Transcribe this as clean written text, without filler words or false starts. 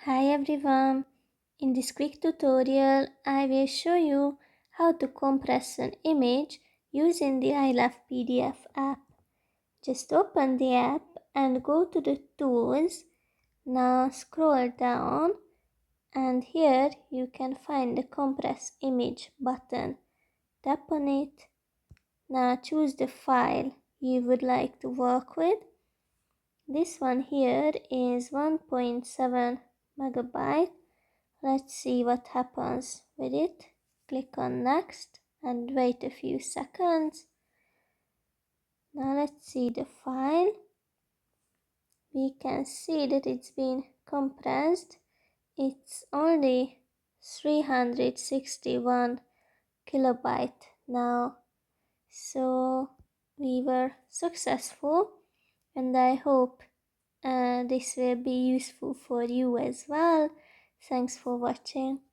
Hi everyone! In this quick tutorial, I will show you how to compress an image using the ILovePDF app. Just open the app and go to the tools. Now scroll down and here you can find the compress image button. Tap on it. Now choose the file you would like to work with. This one here is 1.7 megabyte. Let's see what happens with it. Click on next and wait a few seconds. Now let's see the file. We can see that it's been compressed. It's only 361 kilobyte now. So we were successful and I hope this will be useful for you as well. Thanks for watching.